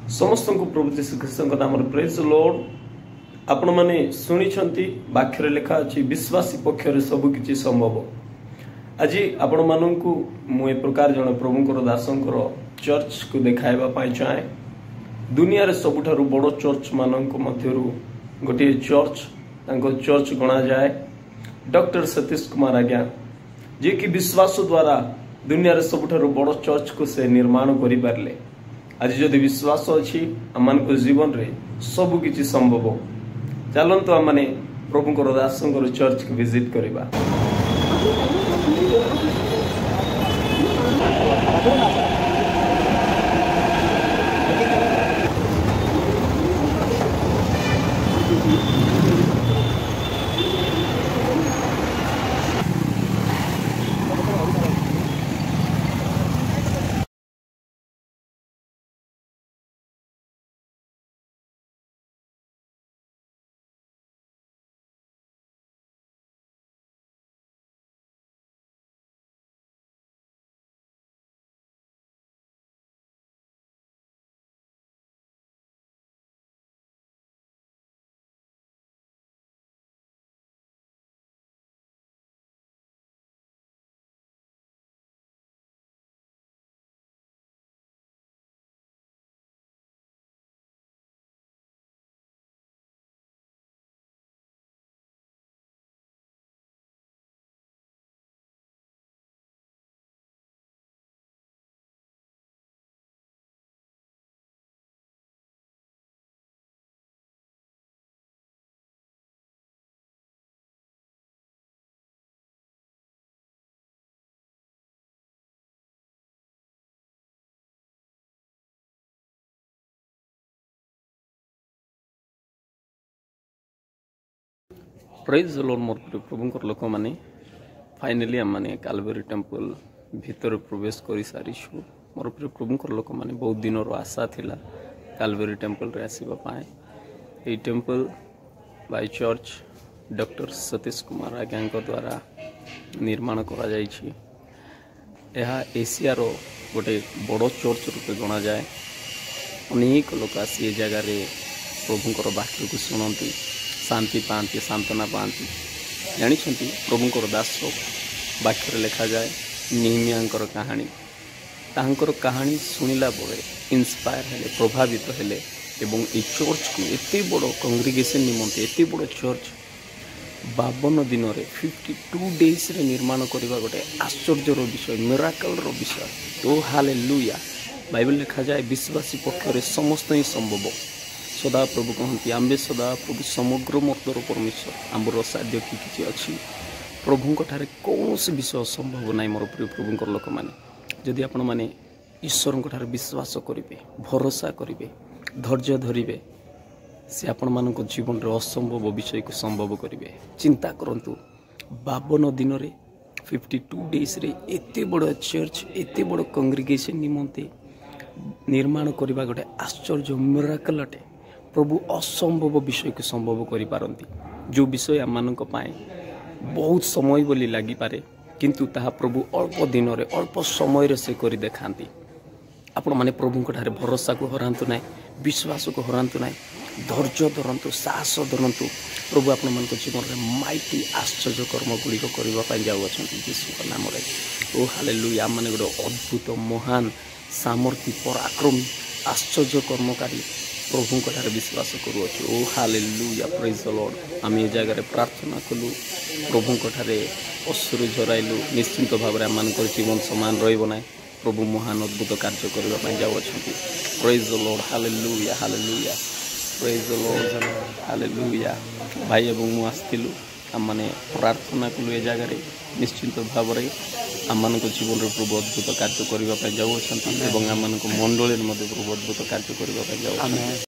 समस्त को प्रभु यीशु ख्रीष्ट नाम प्रेज लॉर्ड। आपण माने शुणी वाक्य लेखा अच्छी विश्वासी पक्षर सबकि संभव। आज आपण मानू मु प्रकार जन प्रभुंर दासंकर चर्च को देखाइबा चाहे। दुनिया रे सबुठारु बड़ चर्च मानक मध्यरु गोटे चर्च गणा जाए डॉक्टर सतीश कुमार आज्ञा, जे कि विश्वास द्वारा दुनिया रे सबुठारु बड़ चर्च को से निर्माण करि पारले। आज जदि विश्वास अच्छी आम जीवन रे सब किछि संभव। चलतु आम प्रभुंर दासंकर चर्च को विजिट करबा। Praise lord. मोर प्रभुंकर लोक मैंने फाइनाली आम मैंने कालवेरी टेम्पल भीतर प्रवेश कर सारी। मोर प्रिय प्रभुंकर लोक मैंने बहुत दिन आशा थिला कालवेरी टेम्पल रे आसवाई। ये temple by church doctor Satish Kumar आज्ञा द्वारा निर्माण करा जायछि। यह एशियार गोटे बड़ चर्च रूपे गणा जाए। अनेक लोक आसी जगार प्रभुंकर वाक्य को शुणती, शांति पाती, सांत्वना पाती। जानिछंती प्रभुंकर दास वाक्य लेखा जाए निहमियांकर कहानी। तांकर कहानी सुनिला बड़े इन्स्पायर हेले, प्रभावित हेले एवं ए चर्च को एते बड़ कंग्रीगेशन निमंते एते बड़ चर्च 52 दिन रे 52 डेज रे निर्माण करबा गोटे आश्चर्यर विषय, मिराकल रो विषय। ओ हालेलुया। बाइबल लिखा जाए विश्वासी पक्षरे समस्त ही संभव। सदा प्रभु कहती आम्बे सदा प्रभु समग्र मर्दर परमेश्वर, आमर साध्य कि अच्छी प्रभुंक ठारे कौन विषय संभव नाई। मोर प्रिय प्रभुंकर लोक मैंने जदि आपण मैंने ईश्वर ठारे विश्वास करेंगे, भरोसा करेंगे, धैर्य धरिबे, से आपण मानक जीवन रे असंभव विषय को संभव करेंगे। चिंता करंतु 52 दिन रे 52 डेज रे एते बड़ चर्च, एते बड़ कंग्रीगेशन निमंते निर्माण करबा गोटे आश्चर्य मिराकल अटे। प्रभु असंभव विषय को संभव करि पारंती। जो विषय आम मानक पाए बहुत समय बोली लगी पारे, किंतु ताहा प्रभु अल्प दिन रे अल्प समय रे से करि देखांती। आपण माने प्रभुंक ठारे भरोसा को हरांतु नाय, विश्वास को हरांतु नाय, धैर्य धरंतु, साहस धरंतु। प्रभु आपण मानक जीवन रे माइटी आश्चर्य कर्म गुड़ी करबा पई जाउ अछंती यीशु नाम रे। ओ हालेलुया। माने गोटे अद्भुत महान सामर्थ्य पराक्रमी आश्चर्य कर्मकारी प्रभु ठारे विश्वास करूँ। ओ हालेलुया, प्रेज द लॉर्ड। आम ये जगह प्रार्थना कलु, प्रभु ठारे अश्रु झराइलु। निश्चिंत भाव आम जीवन समान रही। प्रभु महान अद्भुत कार्य करने जाऊ। Praise the Lord, hallelujah hallelujah, praise the Lord hallelujah. भाई एवं मु आसलु आम मैंने प्रार्थना कलु ए जगह निश्चिंत भाव आम जीवन में प्रभु अद्भुत कार्य करने जाऊ। आम मंडली प्रभु अद्भुत कार्य करने जाऊ।